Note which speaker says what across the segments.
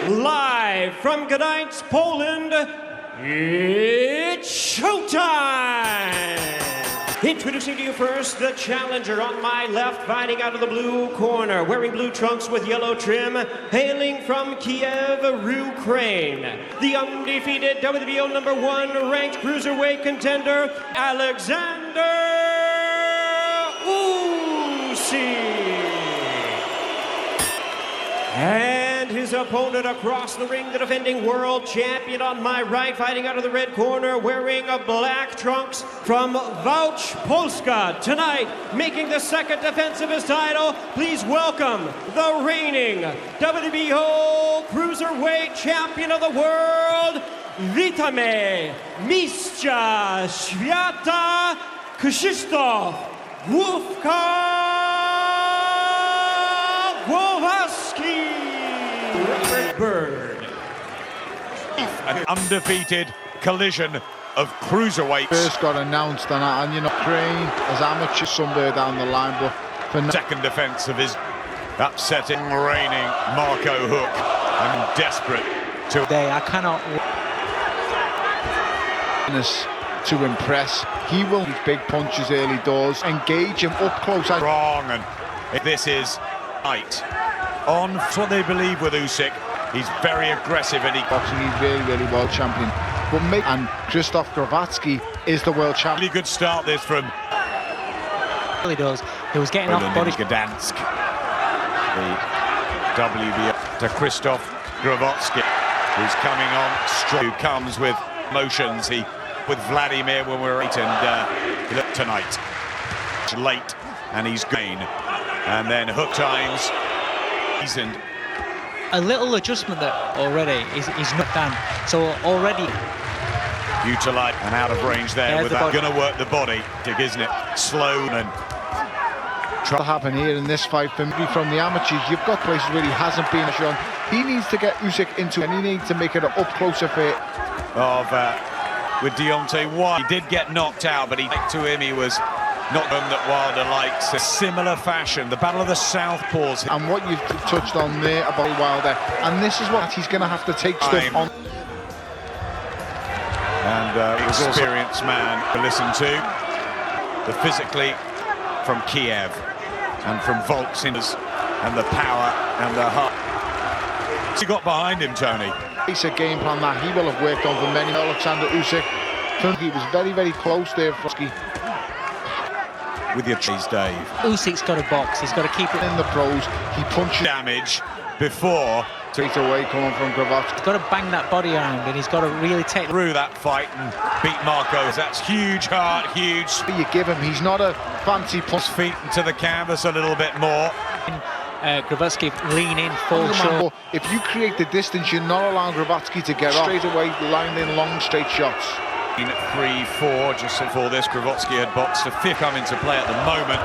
Speaker 1: Live from Gdańsk, Poland, it's showtime! Introducing to you first the challenger on my left, fighting out of the blue corner, wearing blue trunks with yellow trim, hailing from Kiev, Ukraine. The undefeated WBO #1 ranked cruiserweight contender, Oleksandr Usyk. And his opponent across the ring, the defending world champion on my right, fighting out of the red corner, wearing a black trunks from Vouch, Polska. Tonight, making the second defense of his title, please welcome the reigning WBO Cruiserweight Champion of the World, witamy mistrza świata Krzysztof Glowacki. Bird.
Speaker 2: An undefeated collision of cruiserweights.
Speaker 3: First got announced and you know, Crane as amateur somewhere down the line, but for
Speaker 2: second defense of his upsetting reigning Marco Huck. I'm desperate to
Speaker 4: today. I cannot
Speaker 3: to impress. He will use big punches early doors, engage him up close.
Speaker 2: Wrong, and this is right on what they believe with Usyk. He's very aggressive and he's
Speaker 3: really world champion. But and Krzysztof Glowacki is the world champion.
Speaker 2: Really good start this from
Speaker 4: really does. He was getting off body.
Speaker 2: Gdansk. The WBO to Krzysztof Glowacki, who's coming on strong, who comes with motions. He with Vladimir when we're eight, and he looked tonight. It's late and he's green. And then Hook times. And
Speaker 4: a little adjustment that already is not done. So already
Speaker 2: utilize and out of range there with that. Gonna work the body, isn't it? Slow and
Speaker 3: try to happen here in this fight. From the amateurs, you've got places where he hasn't been shown. He needs to get Usyk into, and he needs to make it an up close affair.
Speaker 2: With Deontay Wilder, he did get knocked out, but to him he was not one that Wilder likes. A similar fashion, the battle of the southpaws.
Speaker 3: And what you've touched on there about Wilder, and this is what he's going to have to take stuff on.
Speaker 2: And experienced man to listen to. The physically from Kiev and from Volks and the power and the heart. He got behind him, Tony.
Speaker 3: It's a game plan that he will have worked on for many. Oleksandr Usyk, he was very close there.
Speaker 2: With your cheese, Dave.
Speaker 4: Usyk's got a box. He's got to keep it
Speaker 3: in the pros. He punches
Speaker 2: damage before
Speaker 3: straight away coming from Glowacki.
Speaker 4: He's got to bang that body around, and he's got to really take
Speaker 2: through that fight and beat Marco. That's huge heart, huge.
Speaker 3: You give him. He's not a fancy punch.
Speaker 2: Feet into the canvas a little bit more.
Speaker 4: Glowacki lean in full shot.
Speaker 3: If you create the distance, you're not allowing Glowacki to get off. Straight away, lined in long straight shots.
Speaker 2: 3-4 just before this. Glowacki had boxed a fifth come into play at the moment.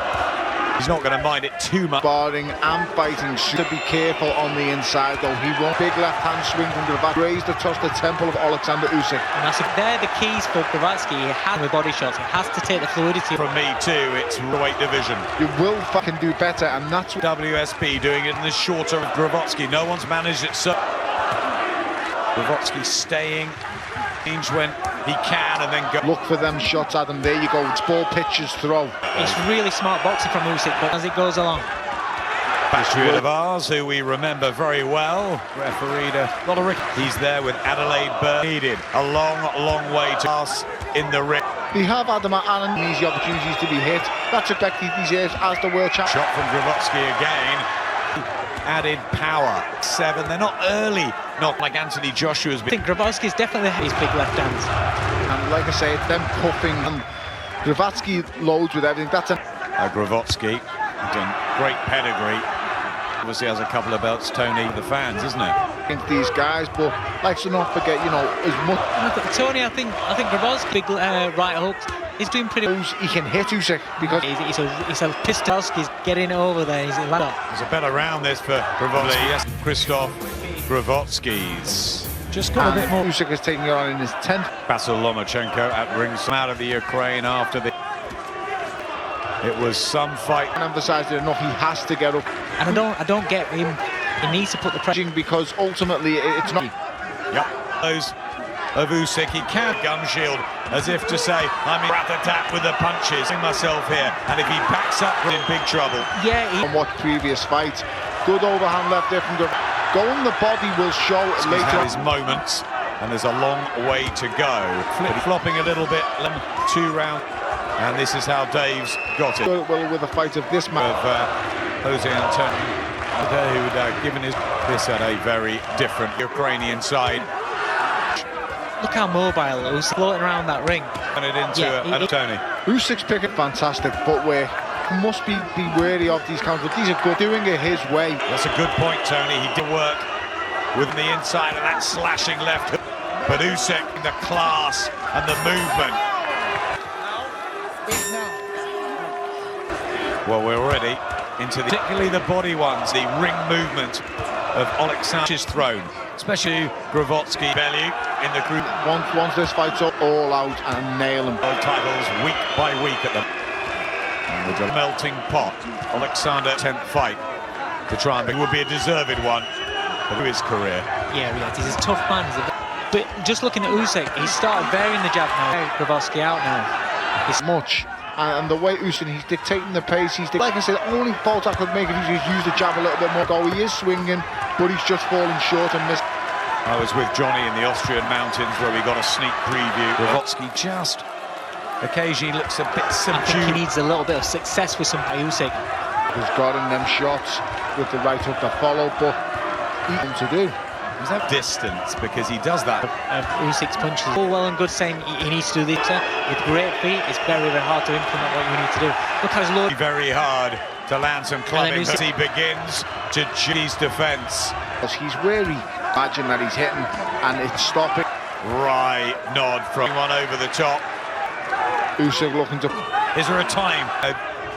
Speaker 2: He's not going to mind it too much.
Speaker 3: Sparring and fighting. To be careful on the inside though. He won't. Big left hand swing from Glowacki. Raise the toss the temple of Oleksandr Usyk.
Speaker 4: And that's they're the keys for Glowacki. He has with body shots. He has to take the fluidity.
Speaker 2: From me too, it's weight division.
Speaker 3: You will fucking do better, and that's what
Speaker 2: WSP doing it in the shorter of Glowacki. No one's managed it so. Glowacki staying when he can and then go.
Speaker 3: Look for them shots, Adam. There you go. It's ball pitches throw.
Speaker 4: It's really smart boxing from Usyk, but as it goes along.
Speaker 2: Patriot of ours, who we remember very well, refereed a lot of he's there with Adelaide Bird. Needed a long way to pass in the ring.
Speaker 3: They have Adam and easy opportunities to be hit. That's exactly he deserves as the world champion.
Speaker 2: Shot from Glowacki again. Added power. 7. They're not early, not like Anthony Joshua's been.
Speaker 4: I think Glowacki's definitely his big left hands.
Speaker 3: And like I say, it's them cuffing, and Glowacki loads with everything. That's a
Speaker 2: Glowacki, done great pedigree. Obviously has a couple of belts, Tony, the fans, isn't it?
Speaker 3: Against these guys, but likes to not forget, you know, as much.
Speaker 4: Tony, I think Glowacki, big right hooks. He's doing pretty.
Speaker 3: He can hit Usyk because
Speaker 4: he's a pistol. He's getting over there. There's
Speaker 2: a better round this for Glowacki. Yes, Krzysztof Glowacki's just got a bit more.
Speaker 3: Usyk is taking it on in his 10th.
Speaker 2: Basil Lomachenko at ringside out of the Ukraine after the. It was some fight.
Speaker 3: And emphasised it enough. He has to get up.
Speaker 4: And I don't get him He needs to put the pressure.
Speaker 3: Because ultimately it's not.
Speaker 2: Yeah, those of Usyk, he can gum shield as if to say, I'm in rat-a-tat with the punches in myself here, and if he backs up, we're in big trouble.
Speaker 4: Yeah,
Speaker 3: And what previous fights, good overhand left there from going the body will show later.
Speaker 2: He's had his moments, and there's a long way to go. Flopping a little bit, 2 rounds, and this is how Dave's got it.
Speaker 3: Well, with a fight of this man.
Speaker 2: Of Jose Antonio, who would given this at a very different Ukrainian side.
Speaker 4: Look how mobile it was floating around that ring.
Speaker 2: And it into Tony.
Speaker 3: Usyk's picking fantastic footwork. Must be wary of these counters. These are good, doing it his way.
Speaker 2: That's a good point, Tony. He did work with the inside of that slashing left hook. But Usyk, the class and the movement. Well, we're already into particularly the body ones, the ring movement of Oleksandr's thrown, especially Glowacki belly in the group.
Speaker 3: Once this fight's all out and nail him.
Speaker 2: World titles week by week at them. And with a melting pot, Oleksandr 10th fight to try and would be a deserved one of his career.
Speaker 4: Yeah, he's a tough man. But just looking at Usyk, he started varying the jab now. Glowacki out now.
Speaker 3: It's much. And the way Usyk, he's dictating the pace. Like I said, the only fault I could make if he's used the jab a little bit more. He is swinging, but he's just falling short and missed.
Speaker 2: I was with Johnny in the Austrian mountains where we got a sneak preview. Glowacki just occasionally looks a bit subdued.
Speaker 4: I think he needs a little bit of success with some Usyk.
Speaker 3: He's got in them shots with the right hook to follow, but he's to do.
Speaker 2: He's that distance because he does that.
Speaker 4: Usyk's punches. All well and good saying he needs to do this. With great feet, it's very, very hard to implement what you need to do. Look how low.
Speaker 2: Very hard to land some clubbing as he begins to G's defence.
Speaker 3: He's wary. Imagine that he's hitting and it's stopping.
Speaker 2: Right nod from one over the top.
Speaker 3: Usyk looking to.
Speaker 2: Is there a time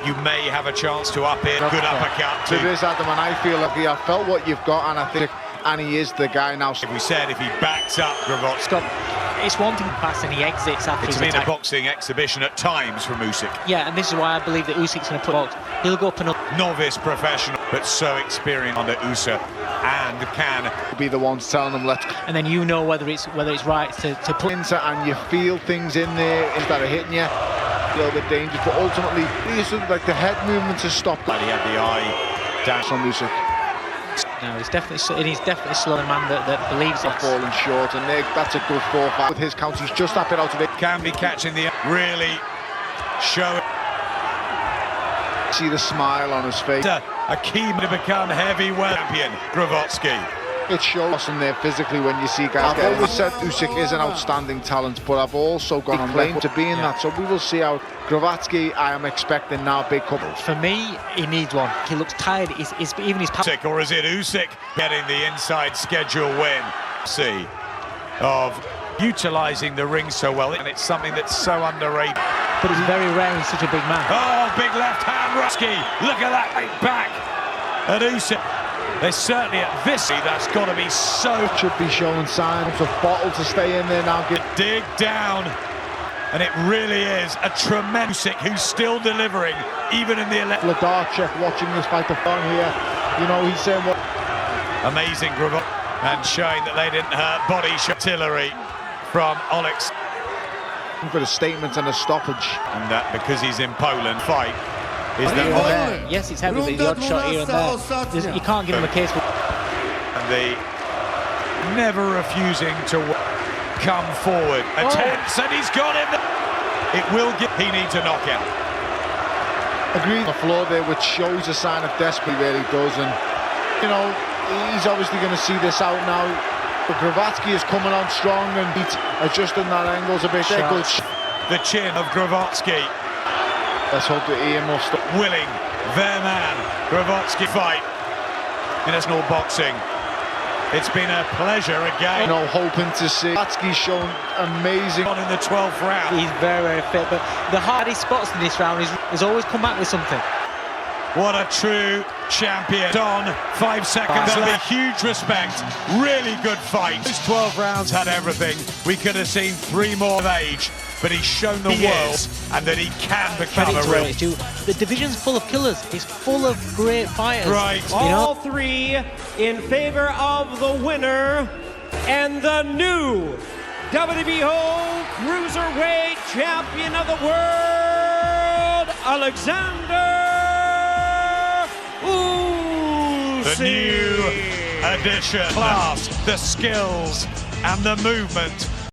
Speaker 2: you may have a chance to up it? Good uppercut.
Speaker 3: There is, Adam, and I feel like he has felt what you've got, and I think. And he is the guy now.
Speaker 2: We said if he backs up Glowacki.
Speaker 4: It's one thing fast and he exits after his
Speaker 2: attack. It's been a boxing exhibition at times from Usyk.
Speaker 4: Yeah, and this is why I believe that Usyk's going to put box. He'll go up and up.
Speaker 2: Novice professional, but so experienced under Usyk and can
Speaker 3: be the ones telling him let's.
Speaker 4: And then you know whether it's right to put
Speaker 3: into, and you feel things in there that are hitting you. A little bit dangerous, but ultimately, these are like the head movements are stopped.
Speaker 2: But he had the eye down
Speaker 3: on Usyk.
Speaker 4: No, he's definitely slow man that believes it.
Speaker 3: Falling short, and that's a good 4-5 with his count. He's just that bit out of it.
Speaker 2: Can be catching the really showing.
Speaker 3: See the smile on his face.
Speaker 2: A key to become heavyweight champion, Glowacki.
Speaker 3: It shows in there physically when you see guys. I've always said Usyk is an outstanding talent, but I've also gone on lane to being that. So we will see how Glowacki. I am expecting now big couple.
Speaker 4: For me, he needs one. He looks tired. Even his
Speaker 2: or is it Usyk getting the inside schedule win? See of utilising the ring so well, and it's something that's so underrated.
Speaker 4: But it's very rare in such a big man.
Speaker 2: Oh, big left hand, Rusky. Look at that right back at Usyk. There's certainly at this, that's got to be so.
Speaker 3: Should be showing signs of bottle to stay in there now.
Speaker 2: Dig down, and it really is a tremendous who's still delivering, even in the
Speaker 3: Ladarchek watching this fight the fun here. You know, he's saying what.
Speaker 2: Amazing Glowacki, and showing that they didn't hurt body artillery from Oleksandr.
Speaker 3: For the statement and a stoppage.
Speaker 2: And that because he's in Poland, fight. Is
Speaker 4: that yes, it's heavy, but the odd shot here and there. You can't give him a case for.
Speaker 2: And the never refusing to come forward. Attempts, and he's got him. It will get. He needs a knockout.
Speaker 3: Agreed. On the floor there, which shows a sign of desperation. He really does, and you know he's obviously going to see this out now. But Glowacki is coming on strong and he's adjusting that angles a bit.
Speaker 2: The chin of Glowacki.
Speaker 3: Let's hope that Ian will stop.
Speaker 2: Willing, their man, Glowacki fight. International boxing. It's been a pleasure again.
Speaker 3: You know, hoping to see. Glowacki's shown amazing.
Speaker 2: On in the 12th round.
Speaker 4: He's very, very fit, but the hardest spots in this round has always come back with something.
Speaker 2: What a true champion. On 5 seconds left. Huge respect. Really good fight. Those 12 rounds had everything. We could have seen 3 more of age. but he's shown the world and that he can become a real...
Speaker 4: The division's full of killers. It's full of great fighters.
Speaker 2: Right.
Speaker 1: All three in favor of the winner and the new WBO cruiserweight champion of the world, Oleksandr Usyk.
Speaker 2: The new addition, class, the skills and the movement